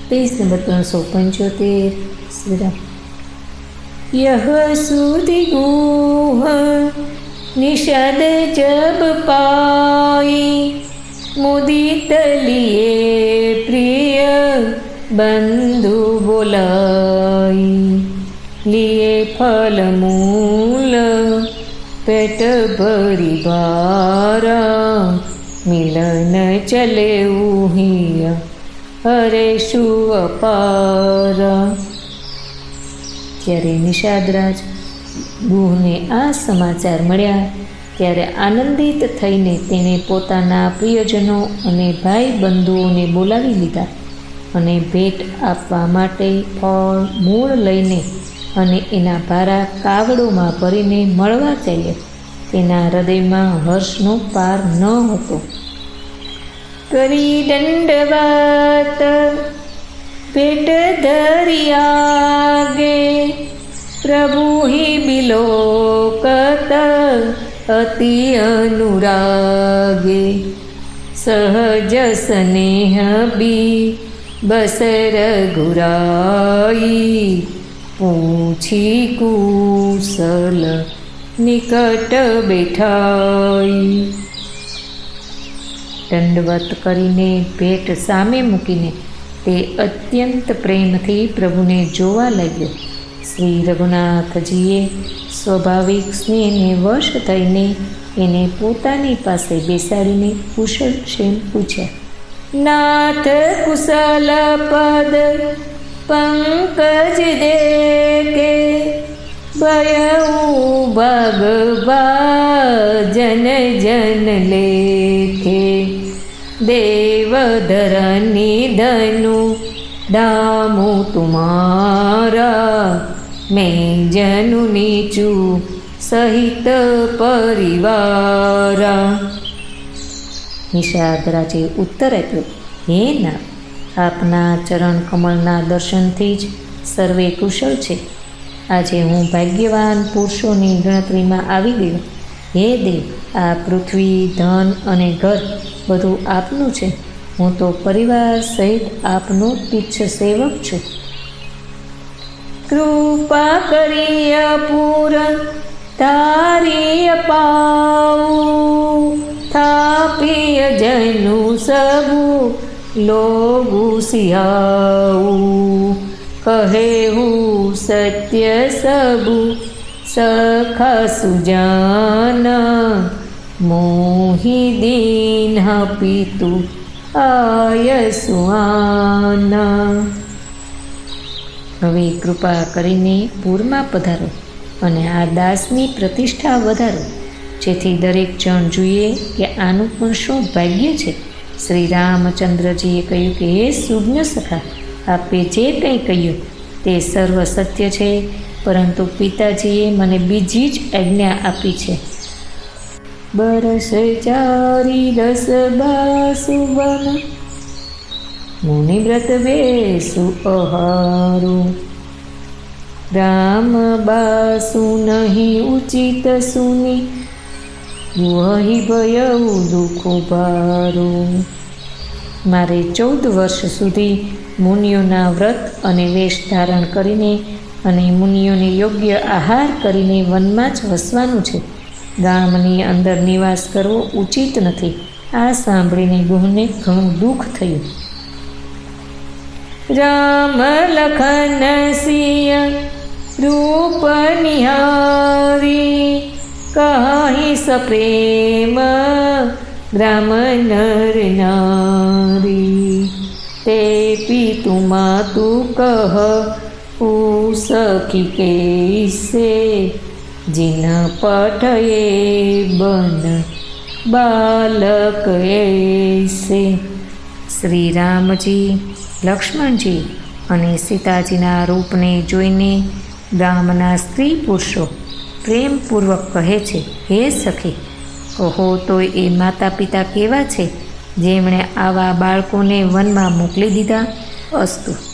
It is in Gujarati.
Page number 375 Shriram. यह सुधि गुह निषद जब पाई, मुदित लिए प्रिय बंधु बोलाई, लिए फल मूल पेट भरी बारा, मिलन चले उहिया हरे शु अपारा। ત્યારે નિષાદરાજ ગુહને આ સમાચાર મળ્યા ત્યારે આનંદિત થઈને તેણે પોતાના પ્રિયજનો અને ભાઈ બંધુઓને બોલાવી લીધા અને ભેટ આપવા માટે ફળ મૂળ લઈને અને એના ભારા કાવડોમાં ભરીને મળવા ચાલ્યા। તેના હૃદયમાં હર્ષનો પાર ન હતો। કરી દંડવત पेट धरियागे, प्रभु ही बिलोकत अति अनुरागे, सहज स्नेह बी बसर घुराई, पूछी कुशल निकट बैठाई। दंडवत करीने भेट सामे मूकीने તે અત્યંત પ્રેમથી પ્રભુને જોવા લાગ્યો। શ્રી રઘુનાથજીએ સ્વાભાવિક સ્નેહને વશ થઈને એને પોતાની પાસે બેસાડીને કુશળ ક્ષેમ પૂછ્યા। નાથ કુશલ પદ પંકજ દેખે, ભયઉ ભગવા જન જન લેખે, देवधरनी धनु दामु तुम्हारा, मैं जनु नीचू सहित परिवारा। નિષાદરાજે ઉત્તર આપ્યો, હે ના, આપના ચરણ કમળના દર્શનથી જ સર્વે કુશળ છે। આજે હું ભાગ્યવાન પુરુષોની ગણતરીમાં આવી ગયો। હે દેવ, આ પૃથ્વી ધન અને ઘર બધું આપનું છે। હું તો પરિવાર સહિત આપનો તુચ્છ સેવક છું। કૃપા કરી પૂરણ તારી અપાવું, થાપીય જનુ સબુ લોગુ સિયાવું, કહેવું સત્ય સબુ સખા સુજાના, મોહી દીન પિતુ આયસુઆના। હવે કૃપા કરીને પૂરમાં પધારો અને આ દાસની પ્રતિષ્ઠા વધારો, જેથી દરેક જણ જોઈએ કે આનું પણ શું ભાગ્ય છે। શ્રી રામચંદ્રજીએ કહ્યું કે હે સુજ્ઞ સખા, આપે જે કંઈ કહ્યું તે સર્વ સત્ય છે, પરંતુ પિતાજીએ મને બીજી જ આજ્ઞા આપી છે। બરસ ચારી રસ બાસુવન, મુનિવ્રત બેસુ અહારું, રામ બાસુ નહીં ઉચિત સુની, વહી ભયઉ દુઃખો ભારું। મારે 14 વર્ષ સુધી મુનિઓના વ્રત અને વેશ ધારણ કરીને અને મુનિઓને યોગ્ય આહાર કરીને વનમાં જ વસવાનું છે। ગામની અંદર નિવાસ કરવો ઉચિત નથી। આ સાંભળીને ગુહને ઘણું દુઃખ થયું। રામ લખન સિંહ રૂપ નિહારી, કહી સપ્રેમ ગ્રામ નર નારી, તે પિતુ માતુ કહ સખી કેસે, जिन पठये बन बालक ऐसे। श्री रामजी लक्ष्मणजी અને સીતાજીના રૂપને જોઈને ગામના સ્ત્રી પુરુષો પ્રેમપૂર્વક કહે છે, હે સખી, કહો તો એ માતા પિતા કેવા છે જેમણે આવા બાળકોને વનમાં મોકલી દીધા? અસ્તુ।